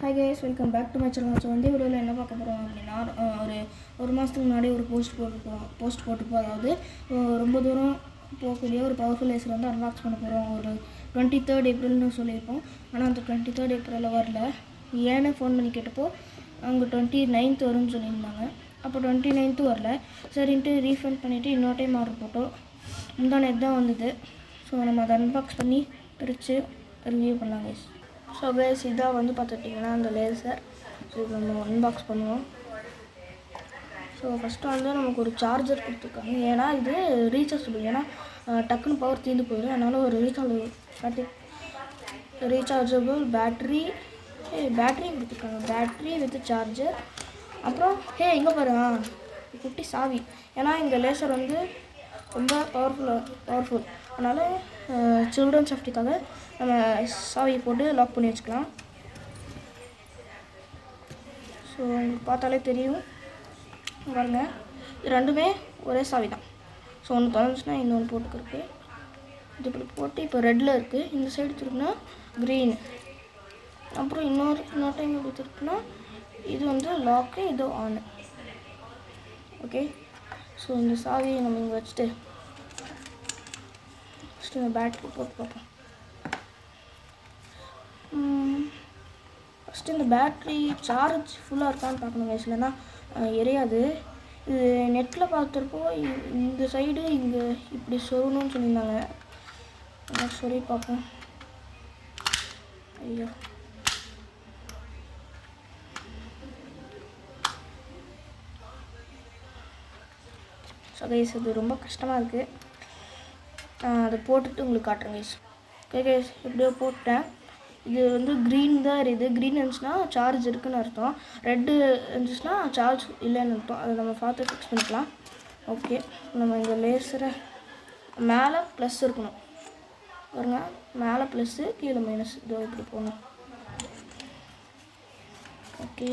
Hi guys, welcome back to my channel. So இந்த வீடியோவில் என்ன பார்க்க போகிறோம் அப்படின்னா, ஒரு மாதத்துக்கு முன்னாடி ஒரு போஸ்ட் போட்டுப்போம். அதாவது ரொம்ப தூரம் போகக்கூடிய ஒரு பவர்ஃபுல் லேசர் வந்து அன்பாக்ஸ் பண்ண போகிறோம். ஒரு 23rd ஏப்ரல்னு சொல்லியிருப்போம். ஆனால் அந்த 23rd ஏப்ரலில் வரல. ஏன்னு ஃபோன் பண்ணி கேட்டப்போ அவங்க 29th வரும்னு சொல்லியிருந்தாங்க. அப்போ 29th வரல. சரின்ட்டு ரீஃபண்ட் பண்ணிவிட்டு இன்னொரு டைம் ஆர்டர் போட்டோம். முந்தானே தான் வந்தது. ஸோ நம்ம அதை அன்பாக்ஸ் பண்ணி பிரித்து ரிவ்யூ பண்ணலாம் கைஸ். ஸோ கைஸ், இதாக வந்து பார்த்துட்டிங்கன்னா அந்த லேசர். ஸோ இது நம்ம அன்பாக்ஸ் பண்ணுவோம். ஸோ ஃபஸ்ட்டு வந்து நமக்கு ஒரு சார்ஜர் கொடுத்துருக்காங்க. ஏன்னா இது ரீசார்ஜபிள். ஏன்னா டக்குன்னு பவர் தீர்ந்து போயிடும். அதனால் ஒரு ரீசார்ஜபிள் பேட்ரி கொடுத்துருக்காங்க. Battery with charger. அப்புறம் இங்கே பாருங்க, குட்டி சாவி. ஏன்னா இந்த லேசர் வந்து ரொம்ப பவர்ஃபுல். அதனால் சில்ட்ரன் சேஃப்டிக்காக நம்ம சாவியை போட்டு லாக் பண்ணி வச்சுக்கலாம். ஸோ உங்களுக்கு பார்த்தாலே தெரியும் பாருங்க, இது ரெண்டுமே ஒரே சாவி தான். ஸோ ஒன்று தொலைஞ்சுன்னா இன்னொன்று போட்டுக்கிறதுக்கு இது இப்படி போட்டு இப்போ ரெட்டில் இருக்குது. இந்த சைடு திருப்பினா க்ரீன். அப்புறம் இன்னொரு டைம் இப்படி திருப்பினா இது வந்து லாக்கு, இது ஆனு. ஓகே, ஸோ இந்த சாவியை நம்ம இங்கே வச்சுட்டு ஃபஸ்ட்டு இந்த பேட்ரி போட்டு பார்ப்போம். ஃபஸ்ட்டு இந்த பேட்ரி சார்ஜ் ஃபுல்லாக இருக்கான்னு பார்க்கணும் கைஸ், இல்லைன்னா எரியாது. இது நெட்டில் பார்த்துருப்போ இந்த சைடு இங்கே இப்படி சொல்லணும்னு சொல்லியிருந்தாங்க. அதான் சொல்லி பார்ப்போம். ஐயோ, ஸோ கைஸ் இது ரொம்ப கஷ்டமாக இருக்குது. அதை போட்டுட்டு உங்களுக்கு காட்டுறேன் கைஸ். ஓகே கைஸ், எப்படியோ போட்டேன். இது வந்து க்ரீன் தான் இருக்குது. க்ரீன் இருந்துச்சுன்னா சார்ஜ் இருக்குதுன்னு அர்த்தம். ரெட்டு இருந்துச்சுன்னா சார்ஜ் இல்லைன்னு அர்த்தம். அதை நம்ம பார்த்து ஃபிக்ஸ் பண்ணிக்கலாம். ஓகே, நம்ம இந்த லேசரை மேலே ப்ளஸ் இருக்கணும் பாருங்க. மேலே ப்ளஸ்ஸு, கீழே மைனஸ். இதோ இப்படி போகணும். ஓகே,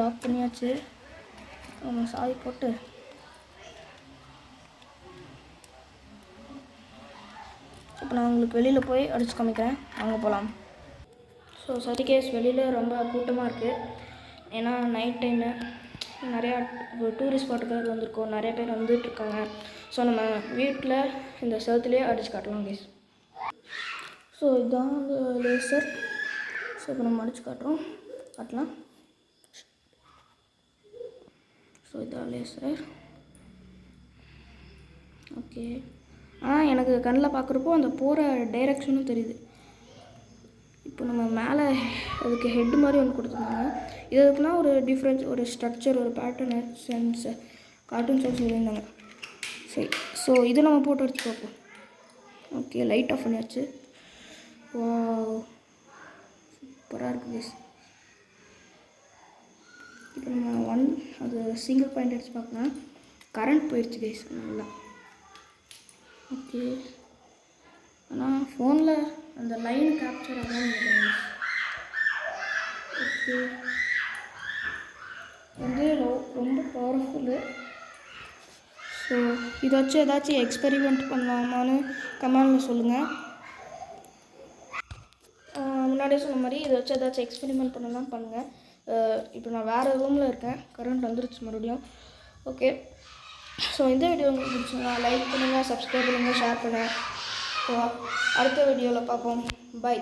லாக் பண்ணியாச்சு. நம்ம சாவி போட்டு இப்போ நான் உங்களுக்கு வெளியில் போய் அடித்து காமிக்கிறேன். வாங்க போகலாம். ஸோ சரி கேஸ், வெளியில் ரொம்ப கூட்டமாக இருக்குது. ஏன்னா நைட் டைமு நிறையா டூரிஸ்ட் ஸ்பாட்டுக்காக வந்திருக்கோம். நிறைய பேர் வந்துட்டுருக்காங்க. ஸோ நம்ம வீட்டில் இந்த செவத்துலேயே அடித்து காட்டலாம் கேஸ். ஸோ இதுதான் வந்து லேசர். ஸோ இப்போ நம்ம அடித்து காட்டலாம். ஸோ இதான் லேசர். ஓகே, எனக்கு கண்ணில் பார்க்குறப்போ அந்த போகிற டைரெக்ஷனும் தெரியுது. இப்போ நம்ம மேலே அதுக்கு ஹெட்டு மாதிரி ஒன்று கொடுத்துருந்தாங்க. இது எதுக்குன்னா ஒரு டிஃப்ரென்ஸ், ஒரு ஸ்ட்ரக்சர், ஒரு பேட்டர்னு சென்ஸ், கார்ட்டூன் சென்ஸ் இருந்தாங்க. சரி, ஸோ இது நம்ம போட்டு எடுத்து பார்ப்போம். ஓகே, லைட் ஆஃப் பண்ணியாச்சு. சூப்பராக இருக்குது கைஸ். இப்போ நம்ம அது சிங்கிள் பாயிண்ட் அடிச்சு பார்க்கலாம். கரண்ட் போயிடுச்சு கைஸ் நல்லா. ஓகே, ஆனால் ஃபோனில் அந்த லைன் கேப்சர் ஆகாமல் நினைக்கிறேன். ஓகே, வந்து ரொம்ப பவர்ஃபுல்லு. ஸோ இதை வச்சு ஏதாச்சும் எக்ஸ்பெரிமெண்ட் பண்ணலாமான்னு கமெண்டில் சொல்லுங்கள். முன்னாடியே சொன்ன மாதிரி இதை வச்சு ஏதாச்சும் எக்ஸ்பெரிமெண்ட் பண்ணலாம் பண்ணுங்கள். இப்போ நான் வேறு ரூமில் இருக்கேன். கரண்ட் வந்துருச்சு மறுபடியும். ஓகே, ஸோ இந்த வீடியோ உங்களுக்கு பிடிச்சிங்கன்னா லைக் பண்ணுங்கள், சப்ஸ்கிரைப் பண்ணுங்கள், ஷேர் பண்ணுங்கள். ஸோ அடுத்த வீடியோவில் பார்ப்போம். பை.